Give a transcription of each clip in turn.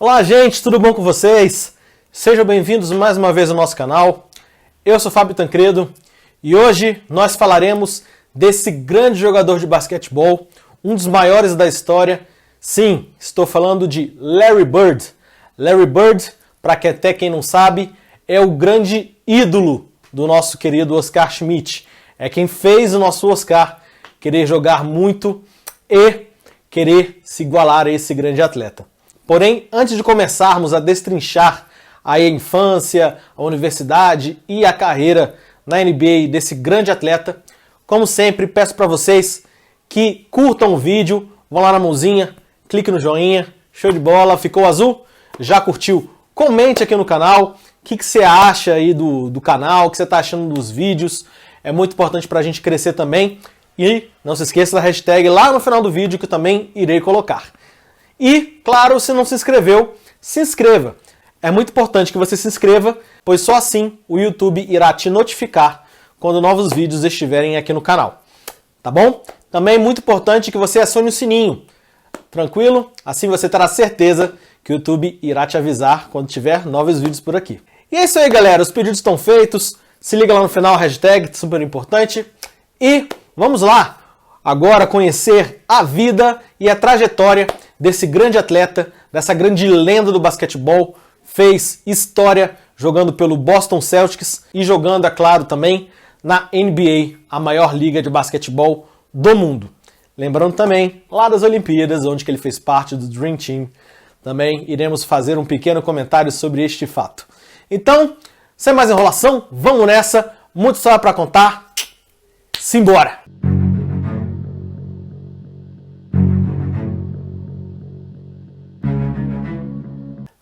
Olá gente, tudo bom com vocês? Sejam bem-vindos mais uma vez ao nosso canal. Eu sou Fábio Tancredo e hoje nós falaremos desse grande jogador de basquetebol, um dos maiores da história. Sim, estou falando de Larry Bird. Larry Bird, para até quem não sabe, é o grande ídolo do nosso querido Oscar Schmidt. É quem fez o nosso Oscar querer jogar muito e querer se igualar a esse grande atleta. Porém, antes de começarmos a destrinchar a infância, a universidade e a carreira na NBA desse grande atleta, como sempre, peço para vocês que curtam o vídeo, vão lá na mãozinha, clique no joinha, show de bola, ficou azul? Já curtiu? Comente aqui no canal o que você acha aí do canal, o que você está achando dos vídeos, é muito importante para a gente crescer também. E não se esqueça da hashtag lá no final do vídeo que eu também irei colocar. E, claro, se não se inscreveu, se inscreva. É muito importante que você se inscreva, pois só assim o YouTube irá te notificar quando novos vídeos estiverem aqui no canal. Tá bom? Também é muito importante que você acione o sininho. Tranquilo? Assim você terá certeza que o YouTube irá te avisar quando tiver novos vídeos por aqui. E é isso aí, galera. Os pedidos estão feitos. Se liga lá no final, hashtag, super importante. E vamos lá agora conhecer a vida e a trajetória desse grande atleta, dessa grande lenda do basquetebol. Fez história jogando pelo Boston Celtics e jogando, é claro, também na NBA, a maior liga de basquetebol do mundo. Lembrando também, lá das Olimpíadas, onde que ele fez parte do Dream Team, também iremos fazer um pequeno comentário sobre este fato. Então, sem mais enrolação, vamos nessa, muita história para contar, simbora!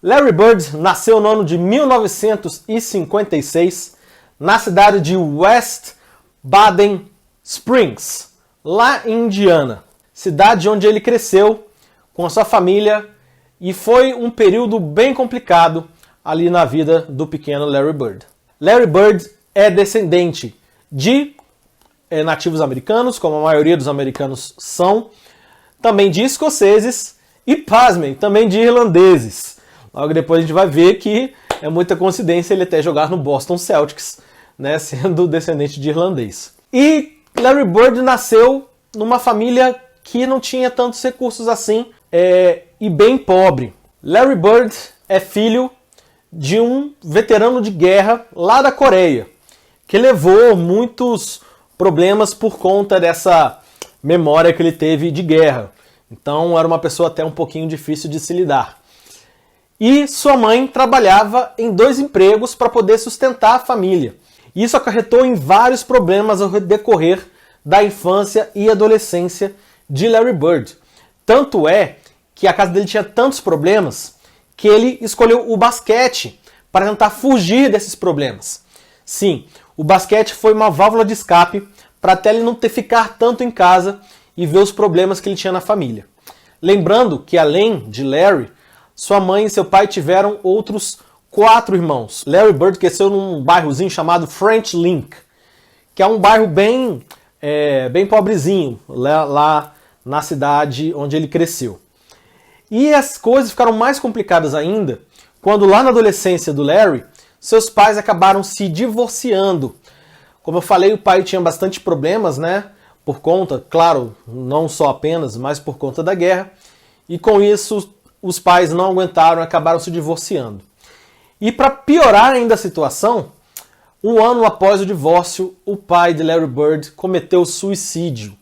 Larry Bird nasceu no ano de 1956 na cidade de West Baden Springs, lá em Indiana, cidade onde ele cresceu com a sua família e foi um período bem complicado ali na vida do pequeno Larry Bird. Larry Bird é descendente de nativos americanos, como a maioria dos americanos são, também de escoceses e, pasmem, também de irlandeses. Logo depois a gente vai ver que é muita coincidência ele até jogar no Boston Celtics, né, sendo descendente de irlandês. E Larry Bird nasceu numa família que não tinha tantos recursos assim e bem pobre. Larry Bird é filho de um veterano de guerra lá da Coreia, que levou muitos problemas por conta dessa memória que ele teve de guerra. Então era uma pessoa até um pouquinho difícil de se lidar. E sua mãe trabalhava em 2 empregos para poder sustentar a família. Isso acarretou em vários problemas ao decorrer da infância e adolescência de Larry Bird. Tanto é que a casa dele tinha tantos problemas que ele escolheu o basquete para tentar fugir desses problemas. Sim, o basquete foi uma válvula de escape para até ele não ter que ficar tanto em casa e ver os problemas que ele tinha na família. Lembrando que além de Larry, sua mãe e seu pai tiveram outros 4 irmãos. Larry Bird cresceu num bairrozinho chamado French Link, que é um bairro bem pobrezinho, lá na cidade onde ele cresceu. E as coisas ficaram mais complicadas ainda quando lá na adolescência do Larry, seus pais acabaram se divorciando. Como eu falei, o pai tinha bastante problemas, né? Por conta, claro, não só apenas, mas por conta da guerra. E com isso, os pais não aguentaram e acabaram se divorciando. E para piorar ainda a situação, um ano após o divórcio, o pai de Larry Bird cometeu suicídio,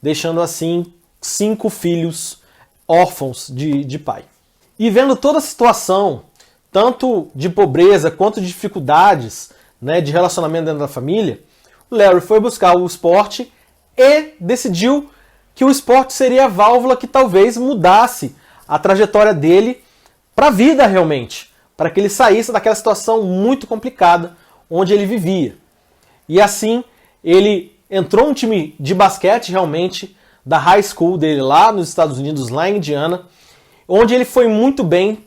deixando assim 5 filhos órfãos de pai. E vendo toda a situação, tanto de pobreza quanto de dificuldades, né, de relacionamento dentro da família, o Larry foi buscar o esporte e decidiu que o esporte seria a válvula que talvez mudasse a trajetória dele para a vida realmente, para que ele saísse daquela situação muito complicada onde ele vivia. E assim, ele entrou no time de basquete realmente da high school dele lá nos Estados Unidos, lá em Indiana, onde ele foi muito bem,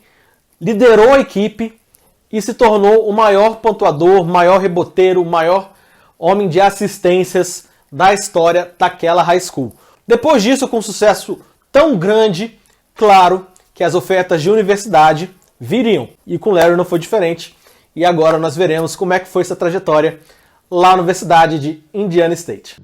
liderou a equipe e se tornou o maior pontuador, maior reboteiro, maior homem de assistências da história daquela high school. Depois disso, com um sucesso tão grande, claro que as ofertas de universidade viriam. E com Larry não foi diferente. E agora nós veremos como é que foi essa trajetória lá na Universidade de Indiana State.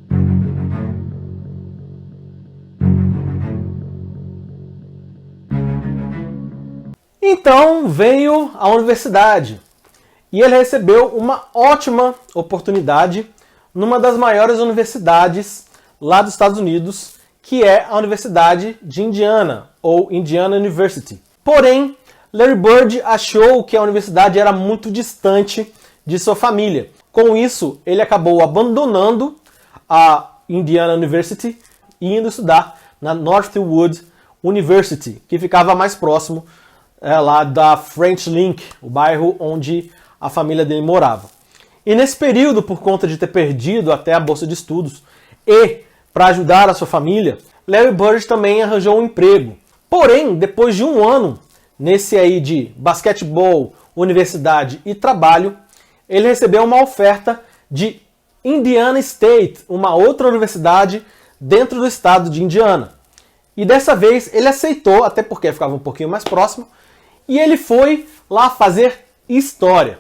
Então veio à universidade e ele recebeu uma ótima oportunidade numa das maiores universidades lá dos Estados Unidos, que é a Universidade de Indiana, ou Indiana University. Porém, Larry Bird achou que a universidade era muito distante de sua família. Com isso, ele acabou abandonando a Indiana University e indo estudar na Northwood University, que ficava mais próximo lá da French Link, o bairro onde a família dele morava. E nesse período, por conta de ter perdido até a bolsa de estudos e para ajudar a sua família, Larry Bird também arranjou um emprego. Porém, depois de um ano nesse aí de basquetebol, universidade e trabalho, ele recebeu uma oferta de Indiana State, uma outra universidade dentro do estado de Indiana. E dessa vez ele aceitou, até porque ficava um pouquinho mais próximo, e ele foi lá fazer história.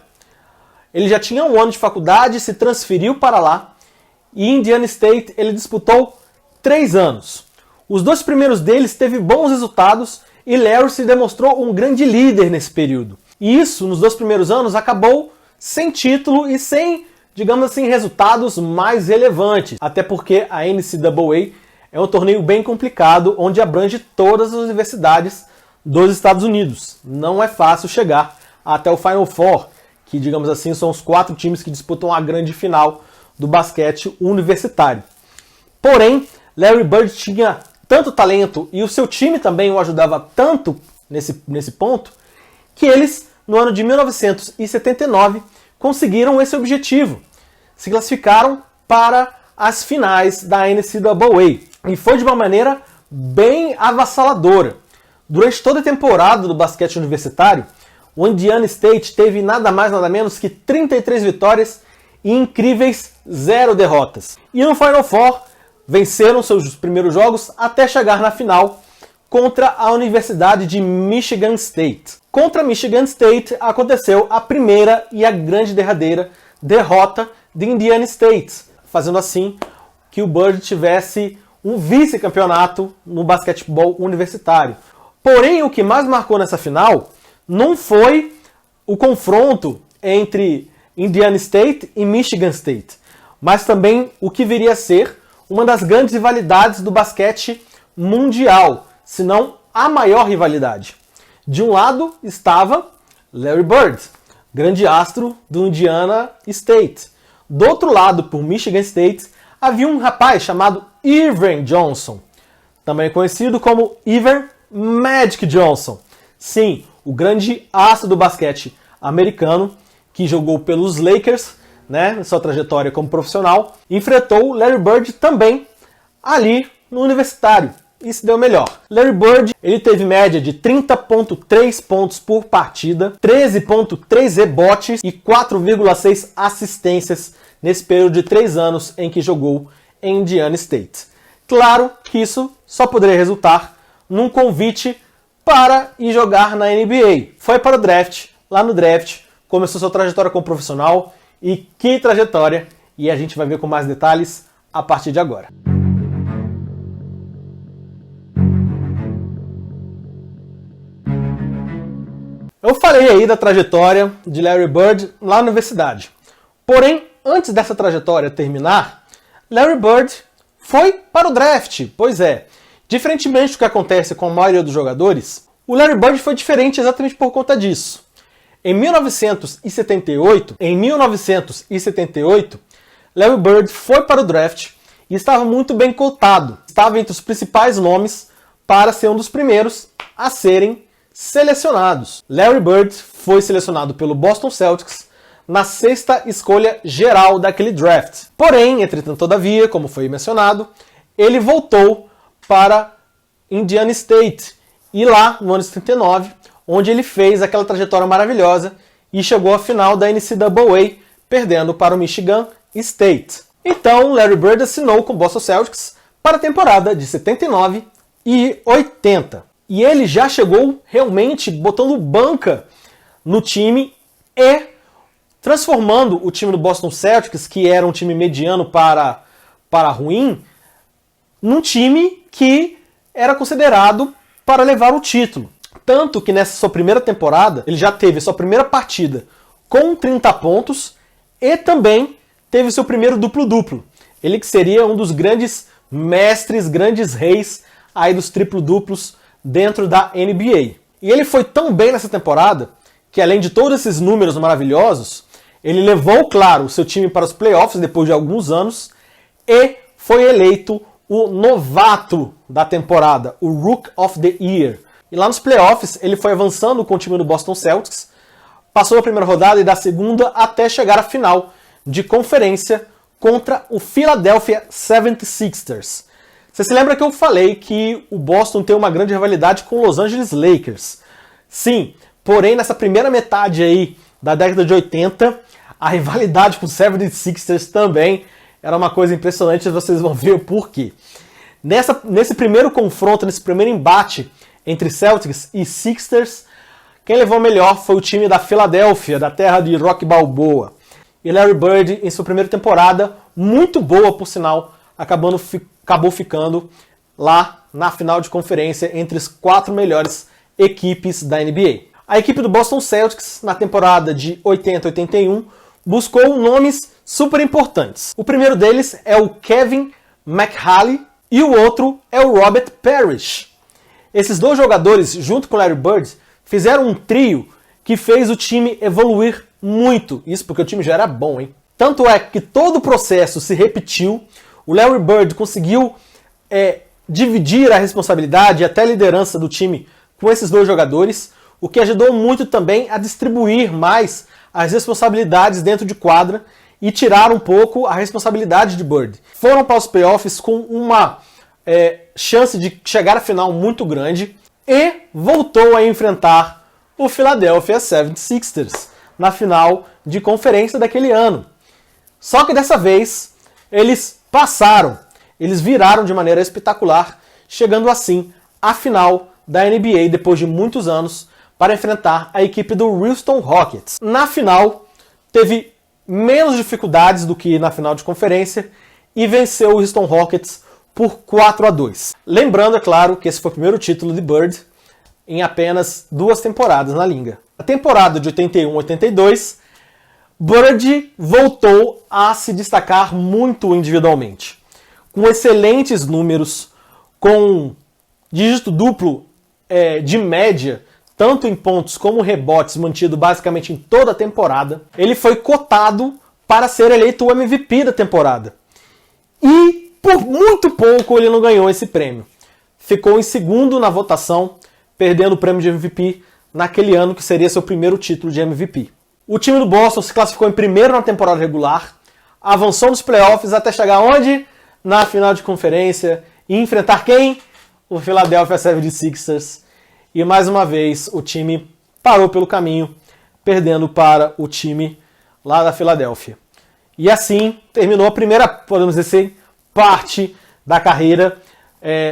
Ele já tinha um ano de faculdade, se transferiu para lá, e em Indiana State ele disputou 3 anos. Os 2 primeiros deles teve bons resultados, e Larry se demonstrou um grande líder nesse período. E isso, nos 2 primeiros anos, acabou sem título e sem, digamos assim, resultados mais relevantes. Até porque a NCAA é um torneio bem complicado, onde abrange todas as universidades dos Estados Unidos. Não é fácil chegar até o Final Four, que, digamos assim, são os 4 times que disputam a grande final do basquete universitário. Porém, Larry Bird tinha tanto talento e o seu time também o ajudava tanto nesse ponto, que eles, no ano de 1979, conseguiram esse objetivo. Se classificaram para as finais da NCAA. E foi de uma maneira bem avassaladora. Durante toda a temporada do basquete universitário, o Indiana State teve nada mais nada menos que 33 vitórias e incríveis 0 derrotas. E no Final Four, venceram seus primeiros jogos até chegar na final contra a Universidade de Michigan State. Contra Michigan State aconteceu a primeira e a grande derradeira derrota de Indiana State, fazendo assim que o Bird tivesse um vice-campeonato no basquetebol universitário. Porém, o que mais marcou nessa final não foi o confronto entre Indiana State e Michigan State, mas também o que viria a ser uma das grandes rivalidades do basquete mundial, se não a maior rivalidade. De um lado estava Larry Bird, grande astro do Indiana State. Do outro lado, por Michigan State, havia um rapaz chamado Evan Johnson, também conhecido como Evan Magic Johnson. Sim, o grande astro do basquete americano, que jogou pelos Lakers, né, sua trajetória como profissional, enfrentou Larry Bird também ali no universitário e se deu melhor. Larry Bird, ele teve média de 30,3 pontos por partida, 13,3 rebotes e 4,6 assistências nesse período de 3 anos em que jogou em Indiana State. Claro que isso só poderia resultar num convite para ir jogar na NBA. Foi para o draft, lá no draft começou sua trajetória como profissional. E que trajetória! E a gente vai ver com mais detalhes a partir de agora. Eu falei aí da trajetória de Larry Bird lá na universidade. Porém, antes dessa trajetória terminar, Larry Bird foi para o draft. Pois é, diferentemente do que acontece com a maioria dos jogadores, o Larry Bird foi diferente exatamente por conta disso. Em 1978, Larry Bird foi para o draft e estava muito bem cotado. Estava entre os principais nomes para ser um dos primeiros a serem selecionados. Larry Bird foi selecionado pelo Boston Celtics na 6ª escolha geral daquele draft. Porém, entretanto, todavia, como foi mencionado, ele voltou para Indiana State e lá, no ano 79, onde ele fez aquela trajetória maravilhosa e chegou à final da NCAA, perdendo para o Michigan State. Então, Larry Bird assinou com o Boston Celtics para a temporada de 79 e 80. E ele já chegou realmente botando banca no time e transformando o time do Boston Celtics, que era um time mediano para ruim, num time que era considerado para levar o título. Tanto que nessa sua primeira temporada, ele já teve sua primeira partida com 30 pontos e também teve seu primeiro duplo-duplo. Ele que seria um dos grandes mestres, grandes reis aí dos triplo-duplos dentro da NBA. E ele foi tão bem nessa temporada que, além de todos esses números maravilhosos, ele levou, claro, o seu time para os playoffs depois de alguns anos e foi eleito o novato da temporada, o Rook of the Year. E lá nos playoffs ele foi avançando com o time do Boston Celtics, passou a primeira rodada e da segunda até chegar à final de conferência contra o Philadelphia 76ers. Você se lembra que eu falei que o Boston tem uma grande rivalidade com o Los Angeles Lakers? Sim, porém nessa primeira metade aí da década de 80, a rivalidade com o 76ers também era uma coisa impressionante, vocês vão ver o porquê. Nesse primeiro confronto, nesse primeiro embate entre Celtics e Sixers, quem levou melhor foi o time da Filadélfia, da terra de Rocky Balboa. E Larry Bird, em sua primeira temporada, muito boa por sinal, acabou ficando lá na final de conferência entre as 4 melhores equipes da NBA. A equipe do Boston Celtics, na temporada de 80-81, buscou nomes super importantes. O primeiro deles é o Kevin McHale e o outro é o Robert Parrish. Esses dois jogadores, junto com o Larry Bird, fizeram um trio que fez o time evoluir muito. Isso porque o time já era bom, hein? Tanto é que todo o processo se repetiu. O Larry Bird conseguiu dividir a responsabilidade e até a liderança do time com esses dois jogadores, o que ajudou muito também a distribuir mais as responsabilidades dentro de quadra e tirar um pouco a responsabilidade de Bird. Foram para os playoffs com uma chance de chegar à final muito grande e voltou a enfrentar o Philadelphia 76ers na final de conferência daquele ano. Só que dessa vez eles passaram, eles viraram de maneira espetacular, chegando assim à final da NBA depois de muitos anos para enfrentar a equipe do Houston Rockets. Na final, teve menos dificuldades do que na final de conferência e venceu o Houston Rockets por 4-2. Lembrando, é claro, que esse foi o primeiro título de Bird em apenas 2 temporadas na liga. A temporada de 81-82, Bird voltou a se destacar muito individualmente, com excelentes números, com dígito duplo de média, tanto em pontos como rebotes, mantido basicamente em toda a temporada. Ele foi cotado para ser eleito o MVP da temporada. E por muito pouco ele não ganhou esse prêmio. Ficou em segundo na votação, perdendo o prêmio de MVP naquele ano que seria seu primeiro título de MVP. O time do Boston se classificou em primeiro na temporada regular, avançou nos playoffs até chegar onde? Na final de conferência e enfrentar quem? O Philadelphia 76ers. E mais uma vez o time parou pelo caminho, perdendo para o time lá da Filadélfia. E assim terminou a primeira, podemos dizer, parte da carreira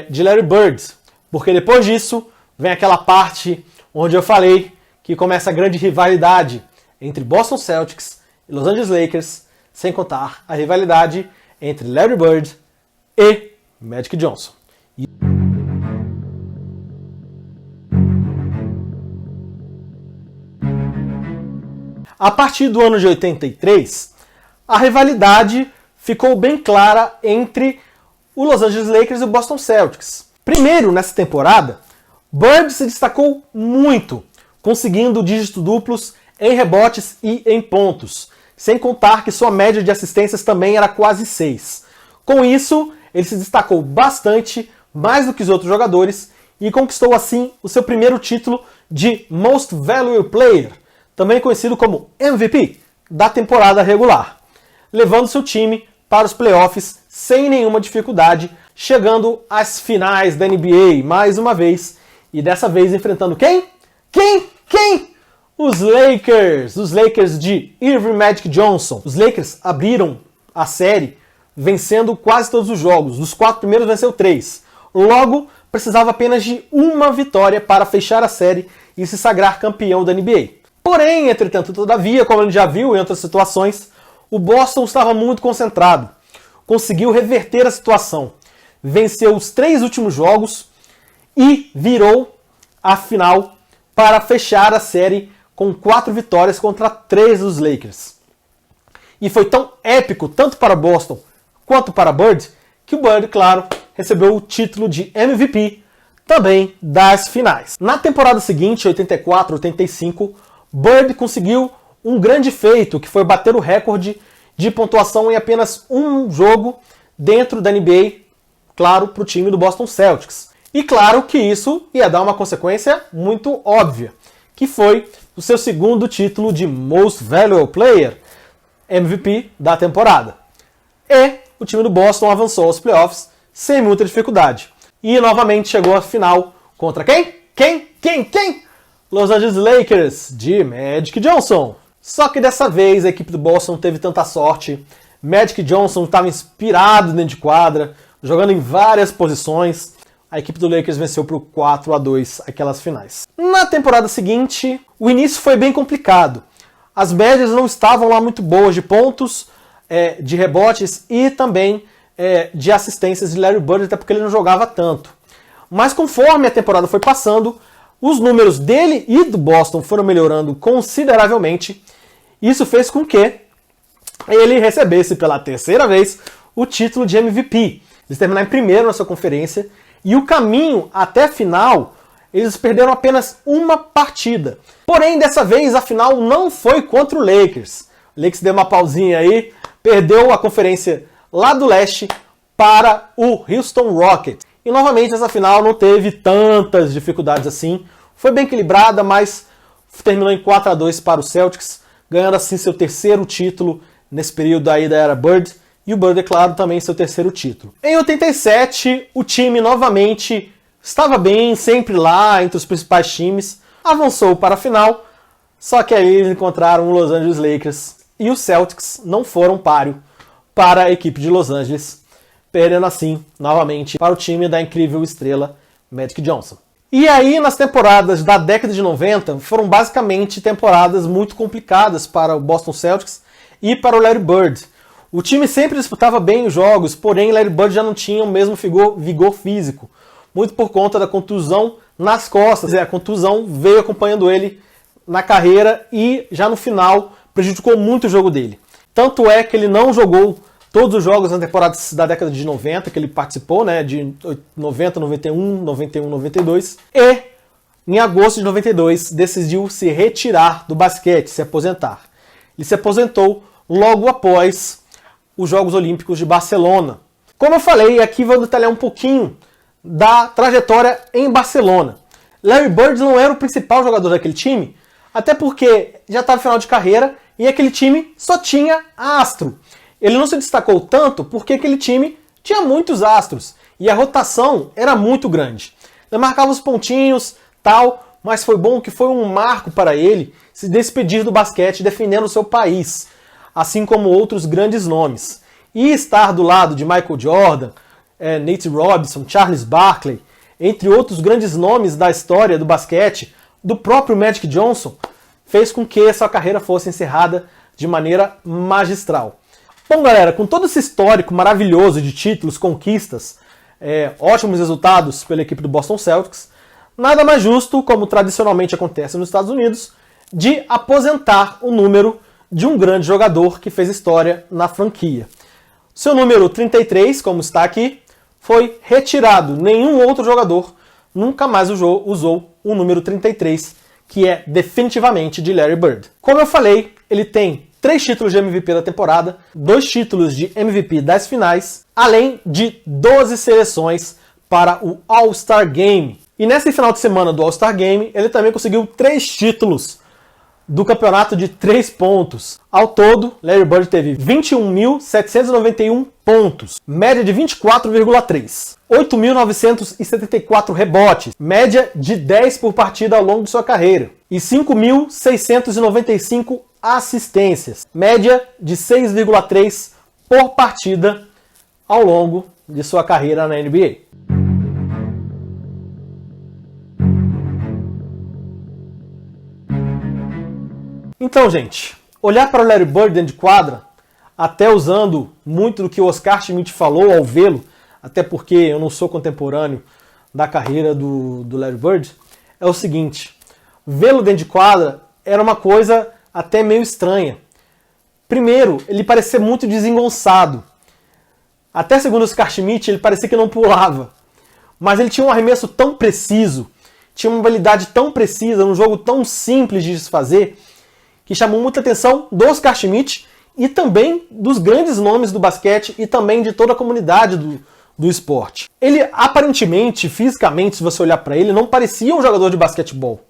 de Larry Bird. Porque depois disso vem aquela parte onde eu falei que começa a grande rivalidade entre Boston Celtics e Los Angeles Lakers, sem contar a rivalidade entre Larry Bird e Magic Johnson. A partir do ano de 83, a rivalidade ficou bem clara entre o Los Angeles Lakers e o Boston Celtics. Primeiro, nessa temporada, Bird se destacou muito, conseguindo dígitos duplos em rebotes e em pontos, sem contar que sua média de assistências também era quase 6. Com isso, ele se destacou bastante, mais do que os outros jogadores, e conquistou assim o seu primeiro título de Most Valuable Player, também conhecido como MVP, da temporada regular, levando seu time para os playoffs sem nenhuma dificuldade, chegando às finais da NBA mais uma vez, e dessa vez enfrentando quem? Quem? Os Lakers de Earvin Magic Johnson. Os Lakers abriram a série vencendo quase todos os jogos. Dos 4 primeiros venceu 3. Logo, precisava apenas de uma vitória para fechar a série e se sagrar campeão da NBA. Porém, entretanto, todavia, como a gente já viu em outras situações, o Boston estava muito concentrado. Conseguiu reverter a situação. Venceu os 3 últimos jogos e virou a final para fechar a série com 4 vitórias contra 3 dos Lakers. E foi tão épico, tanto para Boston quanto para Bird, que o Bird, claro, recebeu o título de MVP também das finais. Na temporada seguinte, 84-85, Bird conseguiu um grande feito, que foi bater o recorde de pontuação em apenas um jogo dentro da NBA, claro, para o time do Boston Celtics. E claro que isso ia dar uma consequência muito óbvia, que foi o seu segundo título de Most Valuable Player, MVP da temporada. E o time do Boston avançou aos playoffs sem muita dificuldade. E novamente chegou à final contra quem? Quem? Los Angeles Lakers, de Magic Johnson. Só que dessa vez a equipe do Boston não teve tanta sorte. Magic Johnson estava inspirado dentro de quadra, jogando em várias posições. A equipe do Lakers venceu por 4-2 aquelas finais. Na temporada seguinte, o início foi bem complicado. As médias não estavam lá muito boas de pontos, de rebotes e também de assistências de Larry Bird, até porque ele não jogava tanto. Mas conforme a temporada foi passando, os números dele e do Boston foram melhorando consideravelmente. Isso fez com que ele recebesse pela terceira vez o título de MVP. Eles terminaram em primeiro na sua conferência e o caminho até a final, eles perderam apenas uma partida. Porém, dessa vez a final não foi contra o Lakers. O Lakers deu uma pausinha aí, perdeu a conferência lá do leste para o Houston Rockets. E novamente essa final não teve tantas dificuldades assim. Foi bem equilibrada, mas terminou em 4-2 para o Celtics, ganhando assim seu terceiro título nesse período aí da era Bird. E o Bird, é claro, também seu terceiro título. Em 87, o time novamente estava bem, sempre lá entre os principais times. Avançou para a final, só que aí eles encontraram o Los Angeles Lakers e os Celtics não foram páreo para a equipe de Los Angeles, perdendo assim, novamente, para o time da incrível estrela Magic Johnson. E aí, nas temporadas da década de 90, foram basicamente temporadas muito complicadas para o Boston Celtics e para o Larry Bird. O time sempre disputava bem os jogos, porém Larry Bird já não tinha o mesmo vigor físico, muito por conta da contusão nas costas. A contusão veio acompanhando ele na carreira e já no final prejudicou muito o jogo dele. Tanto é que ele não jogou todos os jogos na temporada da década de 90, que ele participou, né, de 90, 91, 91, 92. E, em agosto de 92, decidiu se retirar do basquete, se aposentar. Ele se aposentou logo após os Jogos Olímpicos de Barcelona. Como eu falei, aqui vou detalhar um pouquinho da trajetória em Barcelona. Larry Bird não era o principal jogador daquele time, até porque já estava no final de carreira e aquele time só tinha astro. Ele não se destacou tanto porque aquele time tinha muitos astros e a rotação era muito grande. Ele marcava os pontinhos, tal, mas foi bom que foi um marco para ele se despedir do basquete defendendo o seu país, assim como outros grandes nomes. E estar do lado de Michael Jordan, Nate Robinson, Charles Barkley, entre outros grandes nomes da história do basquete, do próprio Magic Johnson, fez com que essa carreira fosse encerrada de maneira magistral. Bom, galera, com todo esse histórico maravilhoso de títulos, conquistas, ótimos resultados pela equipe do Boston Celtics, nada mais justo, como tradicionalmente acontece nos Estados Unidos, de aposentar o número de um grande jogador que fez história na franquia. Seu número 33, como está aqui, foi retirado. Nenhum outro jogador nunca mais usou o número 33, que é definitivamente de Larry Bird. Como eu falei, ele tem 3 títulos de MVP da temporada, 2 títulos de MVP das finais, além de 12 seleções para o All-Star Game. E nesse final de semana do All-Star Game, ele também conseguiu 3 títulos do campeonato de 3 pontos. Ao todo, Larry Bird teve 21.791 pontos, média de 24,3, 8.974 rebotes, média de 10 por partida ao longo de sua carreira, e 5.695 assistências, média de 6,3 por partida ao longo de sua carreira na NBA. Então, gente, olhar para o Larry Bird dentro de quadra, até usando muito do que o Oscar Schmidt falou ao vê-lo, até porque eu não sou contemporâneo da carreira do Larry Bird, é o seguinte: vê-lo dentro de quadra era uma coisa até meio estranha. Primeiro, ele parecia muito desengonçado. Até segundo o Oscar Schmidt, ele parecia que não pulava. Mas ele tinha um arremesso tão preciso, tinha uma habilidade tão precisa, um jogo tão simples de se fazer, que chamou muita atenção do Oscar Schmidt e também dos grandes nomes do basquete e também de toda a comunidade do esporte. Ele, aparentemente, fisicamente, se você olhar para ele, não parecia um jogador de basquetebol.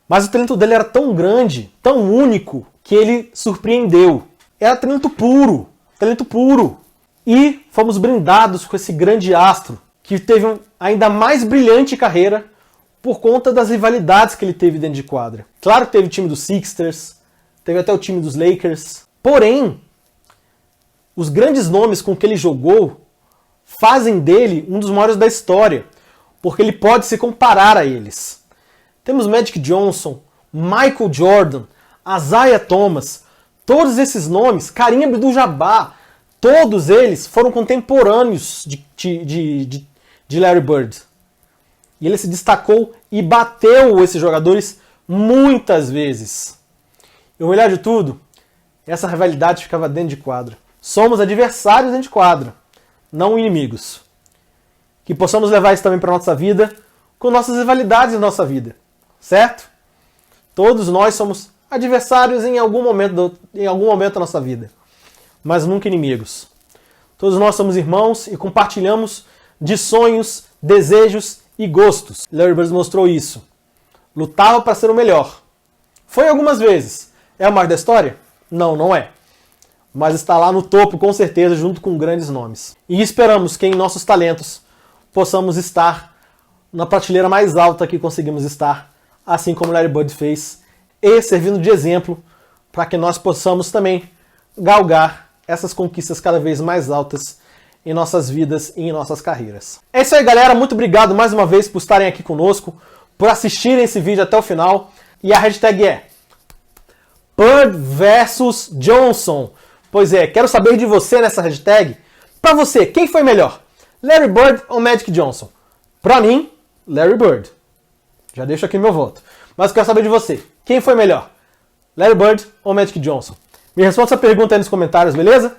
Mas o talento dele era tão grande, tão único, que ele surpreendeu. Era talento puro, talento puro. E fomos brindados com esse grande astro, que teve uma ainda mais brilhante carreira por conta das rivalidades que ele teve dentro de quadra. Claro que teve o time dos Sixers, teve até o time dos Lakers. Porém, os grandes nomes com que ele jogou fazem dele um dos maiores da história, porque ele pode se comparar a eles. Temos Magic Johnson, Michael Jordan, Isaiah Thomas, todos esses nomes, Kareem Abdul-Jabbar, todos eles foram contemporâneos de Larry Bird. E ele se destacou e bateu esses jogadores muitas vezes. E o melhor de tudo, essa rivalidade ficava dentro de quadra. Somos adversários dentro de quadra, não inimigos. Que possamos levar isso também para a nossa vida, com nossas rivalidades na nossa vida. Certo? Todos nós somos adversários em algum momento da nossa vida, mas nunca inimigos. Todos nós somos irmãos e compartilhamos de sonhos, desejos e gostos. Larry Bird mostrou isso. Lutava para ser o melhor. Foi algumas vezes. É o maior da história? Não, não é. Mas está lá no topo, com certeza, junto com grandes nomes. E esperamos que em nossos talentos possamos estar na prateleira mais alta que conseguimos estar, assim como Larry Bird fez, e servindo de exemplo para que nós possamos também galgar essas conquistas cada vez mais altas em nossas vidas e em nossas carreiras. É isso aí, galera. Muito obrigado mais uma vez por estarem aqui conosco, por assistirem esse vídeo até o final. E a hashtag é Bird vs Johnson. Pois é, quero saber de você nessa hashtag. Pra você, quem foi melhor? Larry Bird ou Magic Johnson? Pra mim, Larry Bird. Já deixo aqui meu voto. Mas quero saber de você. Quem foi melhor? Larry Bird ou Magic Johnson? Me responda essa pergunta aí nos comentários, beleza?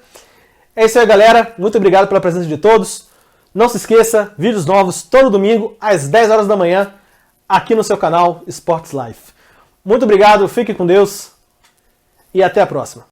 É isso aí, galera. Muito obrigado pela presença de todos. Não se esqueça, vídeos novos todo domingo às 10 horas da manhã aqui no seu canal Sports Life. Muito obrigado, fique com Deus e até a próxima.